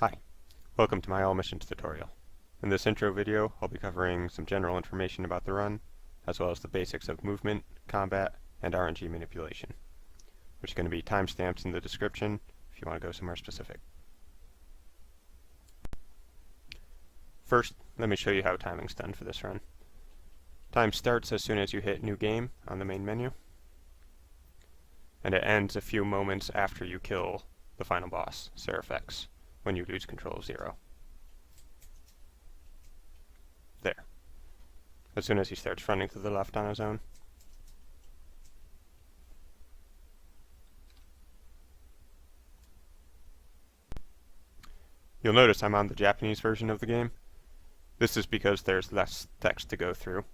Hi, welcome to my All Missions tutorial. In this intro video, I'll be covering some general information about the run, as well as the basics of movement, combat, and RNG manipulation, which are going to be timestamps in the description if you want to go somewhere specific. First, let me show you how timing's done for this run. Time starts as soon as you hit New Game on the main menu, and it ends a few moments after you kill the final boss, Saber Attacks, when you lose control of Zero. There. As soon as he starts running to the left on his own. You'll notice I'm on the Japanese version of the game. This is because there's less text to go through,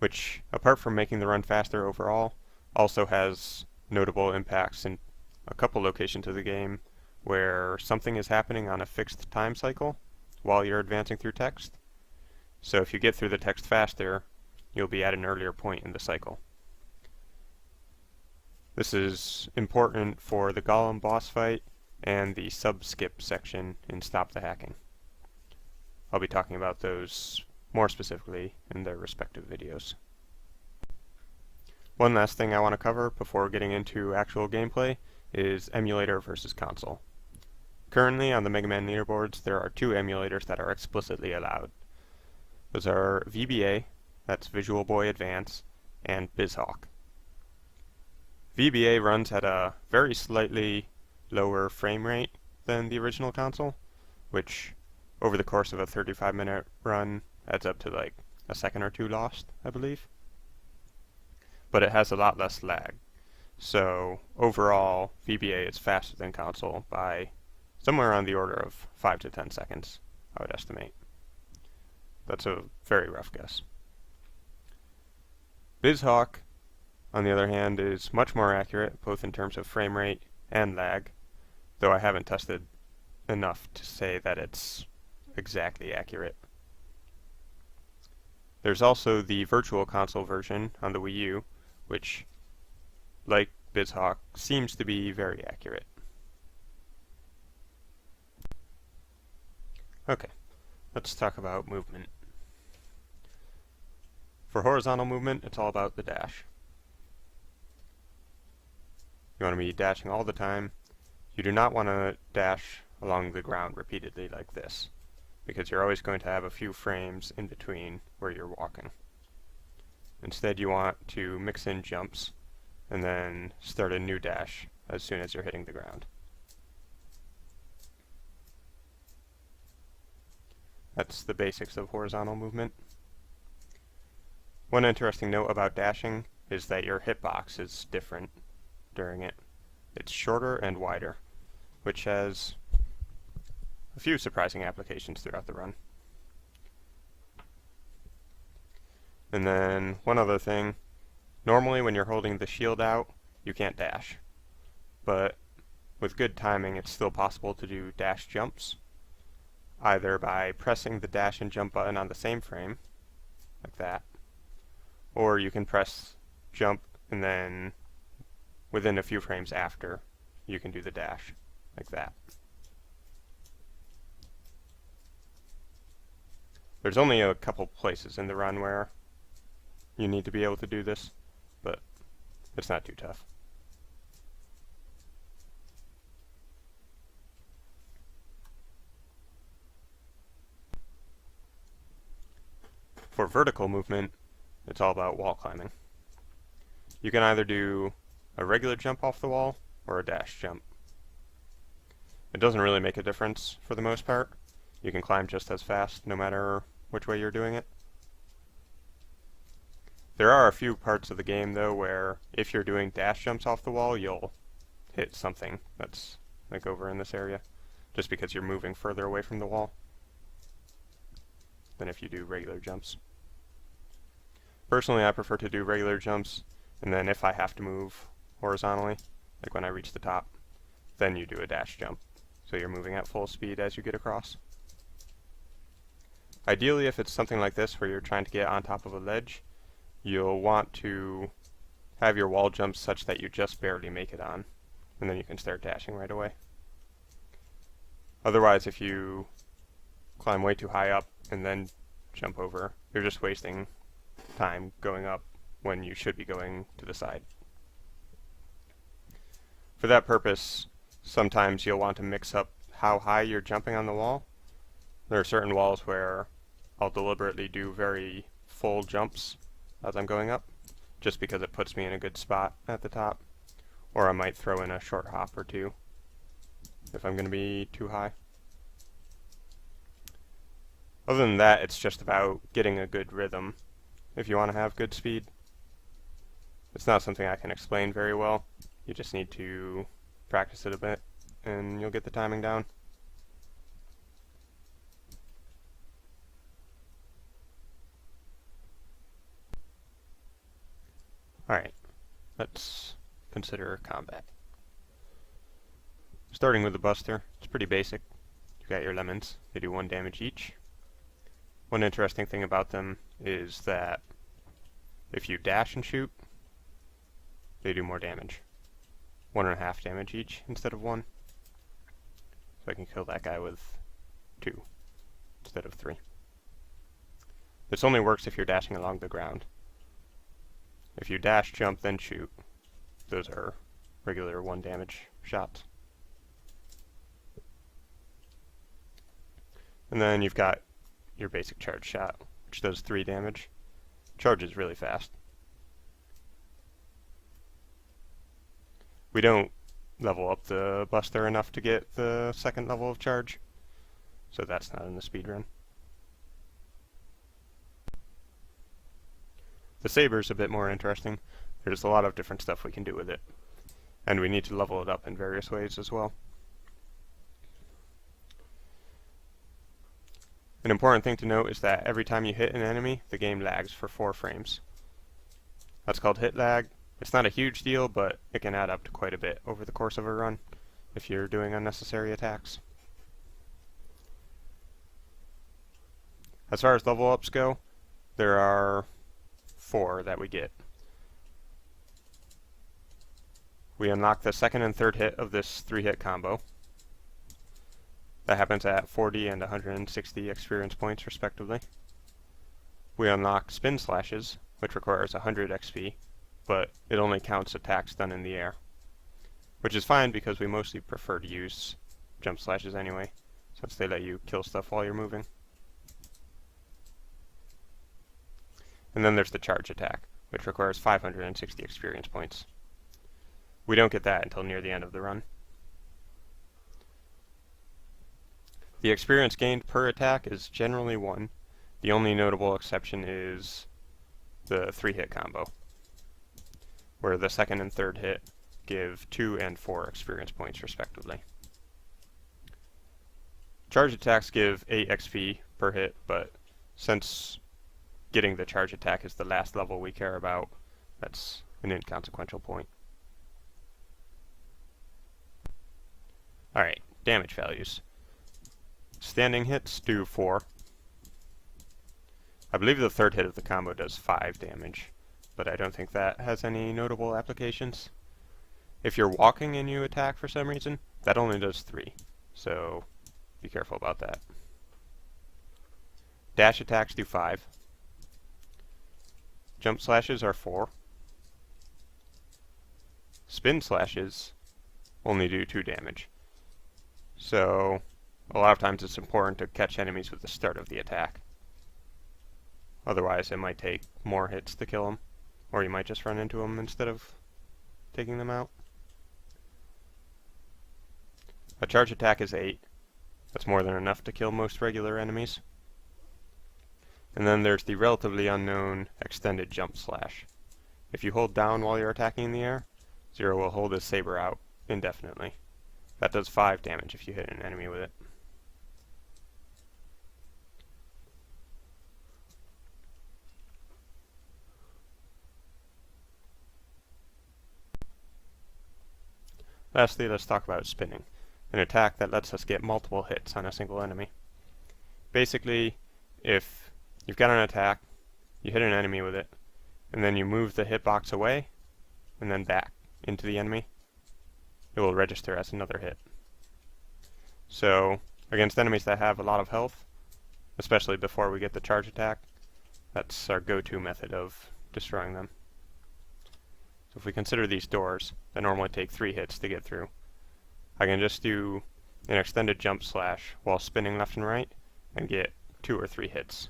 which, apart from making the run faster overall, also has notable impacts in a couple locations of the game where something is happening on a fixed time cycle while you're advancing through text. So if you get through the text faster, you'll be at an earlier point in the cycle. This is important for the Golem boss fight and the sub-skip section in Stop the Hacking. I'll be talking about those more specifically in their respective videos. One last thing I want to cover before getting into actual gameplay is emulator versus console. Currently on the Mega Man leaderboards there are two emulators that are explicitly allowed. Those are VBA, that's Visual Boy Advance, and BizHawk. VBA runs at a very slightly lower frame rate than the original console, which over the course of a 35-minute run adds up to like a second or two lost, I believe. But it has a lot less lag. So overall, VBA is faster than console by somewhere on the order of 5 to 10 seconds, I would estimate. That's a very rough guess. BizHawk, on the other hand, is much more accurate, both in terms of frame rate and lag, though I haven't tested enough to say that it's exactly accurate. There's also the Virtual Console version on the Wii U, which, like BizHawk, seems to be very accurate. Okay, let's talk about movement. For horizontal movement, it's all about the dash. You want to be dashing all the time. You do not want to dash along the ground repeatedly like this, because you're always going to have a few frames in between where you're walking. Instead, you want to mix in jumps and then start a new dash as soon as you're hitting the ground. That's the basics of horizontal movement. One interesting note about dashing is that your hitbox is different during it. It's shorter and wider, which has a few surprising applications throughout the run. And then one other thing, normally when you're holding the shield out, you can't dash. But with good timing, it's still possible to do dash jumps, either by pressing the dash and jump button on the same frame, like that, or you can press jump and then within a few frames after, you can do the dash, like that. There's only a couple places in the run where you need to be able to do this, but it's not too tough. For vertical movement, it's all about wall climbing. You can either do a regular jump off the wall or a dash jump. It doesn't really make a difference for the most part. You can climb just as fast no matter which way you're doing it. There are a few parts of the game though where if you're doing dash jumps off the wall, you'll hit something that's like over in this area, just because you're moving further away from the wall than if you do regular jumps. Personally, I prefer to do regular jumps, and then if I have to move horizontally, like when I reach the top, then you do a dash jump, so you're moving at full speed as you get across. Ideally, if it's something like this where you're trying to get on top of a ledge, you'll want to have your wall jumps such that you just barely make it on, and then you can start dashing right away. Otherwise, if you climb way too high up and then jump over, you're just wasting time going up when you should be going to the side. For that purpose, sometimes you'll want to mix up how high you're jumping on the wall. There are certain walls where I'll deliberately do very full jumps as I'm going up, just because it puts me in a good spot at the top. Or I might throw in a short hop or two if I'm going to be too high. Other than that, it's just about getting a good rhythm if you want to have good speed. It's not something I can explain very well. You just need to practice it a bit and you'll get the timing down. Alright, let's consider combat. Starting with the Buster, it's pretty basic. You got your lemons, they do 1 damage each. One interesting thing about them is that if you dash and shoot, they do more damage. 1.5 damage each instead of 1. So I can kill that guy with 2 instead of 3. This only works if you're dashing along the ground. If you dash, jump, then shoot, those are regular 1 damage shots. And then you've got your basic charge shot, which does 3 damage. Charges really fast. We don't level up the Buster enough to get the 2nd level of charge, so that's not in the speedrun. The Saber's a bit more interesting. There's a lot of different stuff we can do with it, and we need to level it up in various ways as well. An important thing to note is that every time you hit an enemy, the game lags for 4 frames. That's called hit lag. It's not a huge deal, but it can add up to quite a bit over the course of a run if you're doing unnecessary attacks. As far as level ups go, there are 4 that we get. We unlock the 2nd and 3rd hit of this 3-hit combo. That happens at 40 and 160 experience points respectively. We unlock spin slashes, which requires 100 XP, but it only counts attacks done in the air, which is fine because we mostly prefer to use jump slashes anyway, since they let you kill stuff while you're moving. And then there's the charge attack, which requires 560 experience points. We don't get that until near the end of the run. The experience gained per attack is generally 1. The only notable exception is the 3-hit combo, where the 2nd and 3rd hit give 2 and 4 experience points respectively. Charge attacks give 8 XP per hit, but since getting the charge attack is the last level we care about, that's an inconsequential point. Alright, damage values. Standing hits do 4. I believe the 3rd hit of the combo does 5 damage, but I don't think that has any notable applications. If you're walking and you attack for some reason, that only does 3, so be careful about that. Dash attacks do 5. Jump slashes are 4. Spin slashes only do 2 damage. So a lot of times it's important to catch enemies with the start of the attack. Otherwise it might take more hits to kill them, or you might just run into them instead of taking them out. A charge attack is 8. That's more than enough to kill most regular enemies. And then there's the relatively unknown extended jump slash. If you hold down while you're attacking in the air, Zero will hold his saber out indefinitely. That does 5 damage if you hit an enemy with it. Lastly, let's talk about spinning, an attack that lets us get multiple hits on a single enemy. Basically, if you've got an attack, you hit an enemy with it, and then you move the hitbox away, and then back into the enemy, it will register as another hit. So, Against enemies that have a lot of health, especially before we get the charge attack, that's our go-to method of destroying them. So if we consider these doors that normally take 3 hits to get through, I can just do an extended jump slash while spinning left and right and get 2 or 3 hits.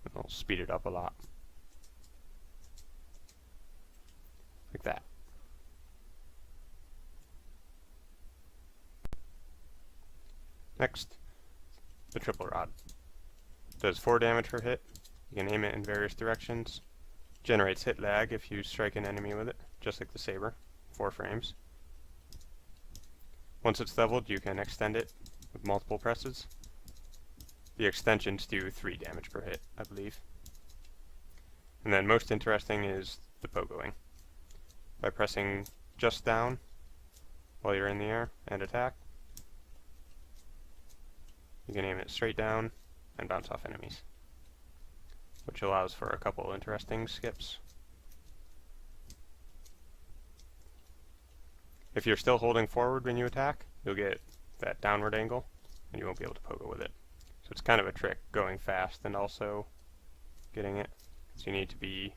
It'll speed it up a lot. Like that. Next, the triple rod. Does 4 damage per hit. You can aim it in various directions. Generates hit lag if you strike an enemy with it, just like the Saber, 4 frames. Once it's leveled, you can extend it with multiple presses. The extensions do 3 damage per hit, I believe. And then most interesting is the pogoing. By pressing just down while you're in the air and attack, you can aim it straight down and bounce off enemies, which allows for a couple interesting skips. If you're still holding forward when you attack, you'll get that downward angle, and you won't be able to pogo with it. So it's kind of a trick going fast and also getting it, because you need to be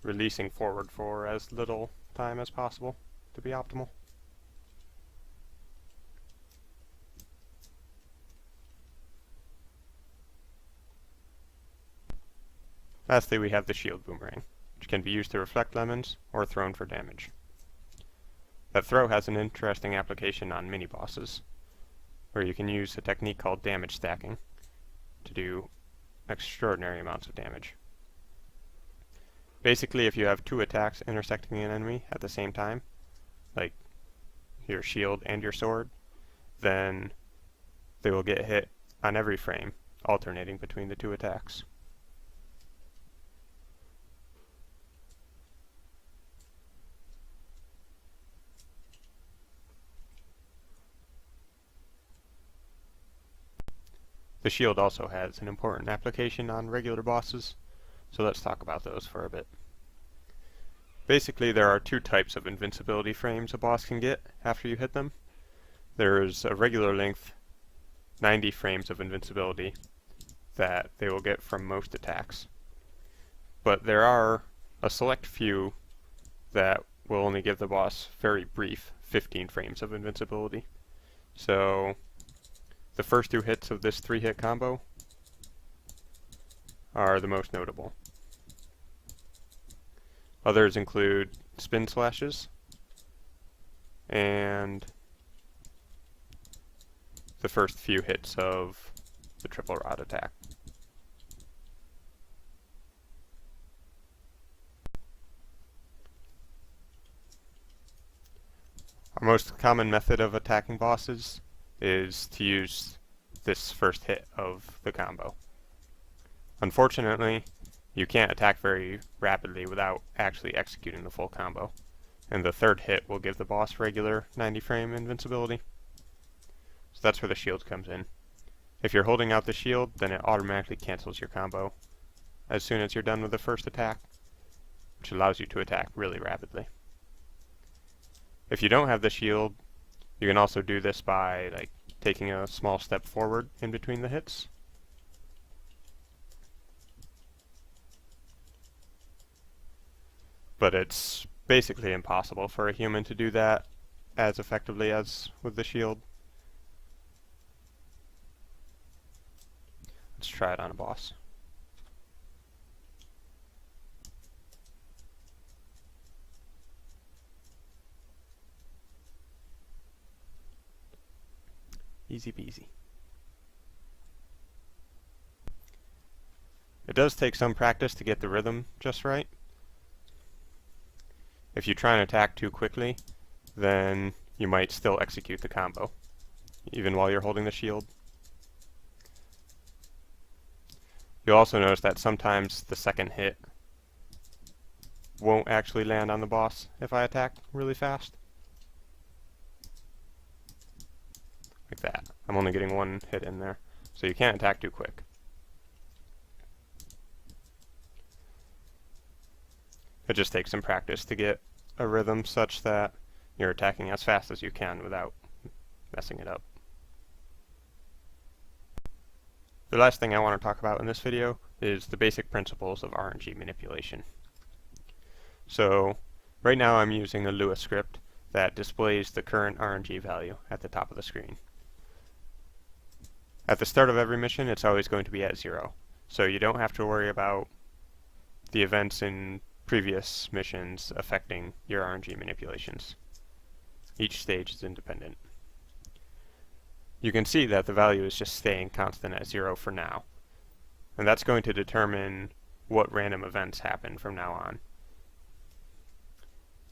releasing forward for as little time as possible to be optimal. Lastly, we have the shield boomerang, which can be used to reflect lemons or thrown for damage. That throw has an interesting application on mini-bosses, where you can use a technique called damage stacking to do extraordinary amounts of damage. Basically, if you have 2 attacks intersecting an enemy at the same time, like your shield and your sword, then they will get hit on every frame, alternating between the 2 attacks. The shield also has an important application on regular bosses, so let's talk about those for a bit. Basically, there are 2 types of invincibility frames a boss can get after you hit them. There's a regular length 90 frames of invincibility that they will get from most attacks. But there are a select few that will only give the boss very brief 15 frames of invincibility. So the first 2 hits of this 3-hit combo are the most notable. Others include spin slashes and the first few hits of the triple rod attack. Our most common method of attacking bosses is to use this first hit of the combo. Unfortunately, you can't attack very rapidly without actually executing the full combo, and the third hit will give the boss regular 90 frame invincibility. So that's where the shield comes in. If you're holding out the shield, then it automatically cancels your combo as soon as you're done with the first attack, which allows you to attack really rapidly. If you don't have the shield, you can also do this by taking a small step forward in between the hits. But it's basically impossible for a human to do that as effectively as with the shield. Let's try it on a boss. Easy peasy. It does take some practice to get the rhythm just right. If you try and attack too quickly, then you might still execute the combo, even while you're holding the shield. You'll also notice that sometimes the second hit won't actually land on the boss if I attack really fast. Like that. I'm only getting 1 hit in there, so you can't attack too quick. It just takes some practice to get a rhythm such that you're attacking as fast as you can without messing it up. The last thing I want to talk about in this video is the basic principles of RNG manipulation. So right now I'm using a Lua script that displays the current RNG value at the top of the screen. At the start of every mission, it's always going to be at 0, so you don't have to worry about the events in previous missions affecting your RNG manipulations. Each stage is independent. You can see that the value is just staying constant at 0 for now, and that's going to determine what random events happen from now on.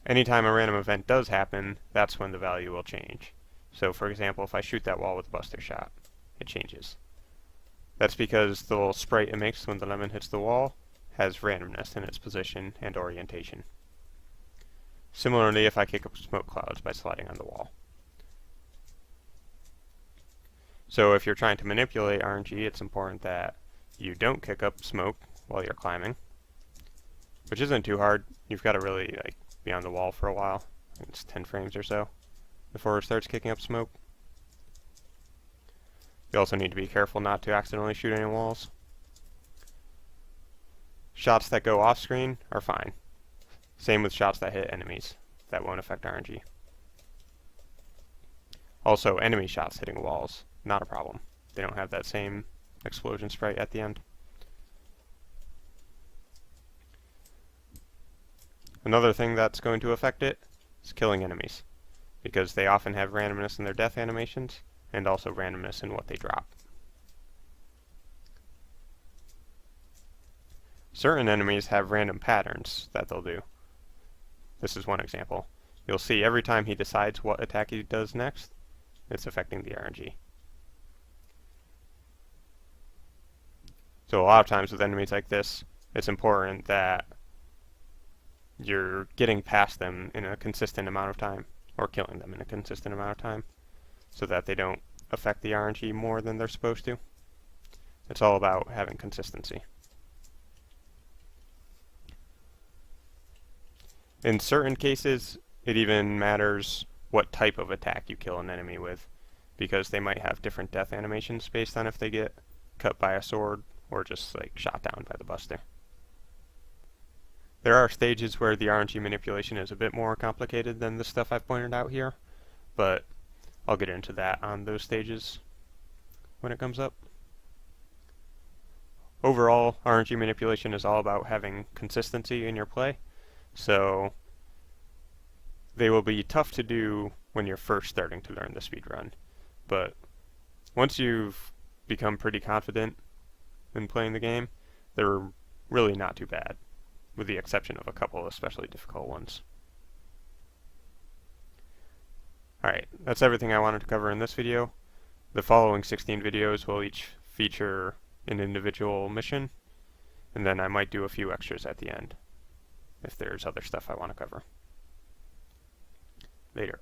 Anytime a random event does happen, that's when the value will change. So for example, if I shoot that wall with a buster shot, it changes. That's because the little sprite it makes when the lemon hits the wall has randomness in its position and orientation. Similarly, if I kick up smoke clouds by sliding on the wall. So if you're trying to manipulate RNG, it's important that you don't kick up smoke while you're climbing, which isn't too hard. You've got to really be on the wall for a while. I think it's 10 frames or so before it starts kicking up smoke. You also need to be careful not to accidentally shoot any walls. Shots that go off screen are fine. Same with shots that hit enemies. That won't affect RNG. Also, enemy shots hitting walls, not a problem. They don't have that same explosion sprite at the end. Another thing that's going to affect it is killing enemies, because they often have randomness in their death animations, and also randomness in what they drop. Certain enemies have random patterns that they'll do. This is one example. You'll see every time he decides what attack he does next, it's affecting the RNG. So a lot of times with enemies like this, it's important that you're getting past them in a consistent amount of time, or killing them in a consistent amount of time, so that they don't affect the RNG more than they're supposed to. It's all about having consistency. In certain cases, it even matters what type of attack you kill an enemy with, because they might have different death animations based on if they get cut by a sword or just shot down by the buster. There are stages where the RNG manipulation is a bit more complicated than the stuff I've pointed out here, but I'll get into that on those stages when it comes up. Overall, RNG manipulation is all about having consistency in your play, so they will be tough to do when you're first starting to learn the speedrun, but once you've become pretty confident in playing the game, they're really not too bad, with the exception of a couple especially difficult ones. Alright, that's everything I wanted to cover in this video. The following 16 videos will each feature an individual mission, and then I might do a few extras at the end if there's other stuff I want to cover. Later.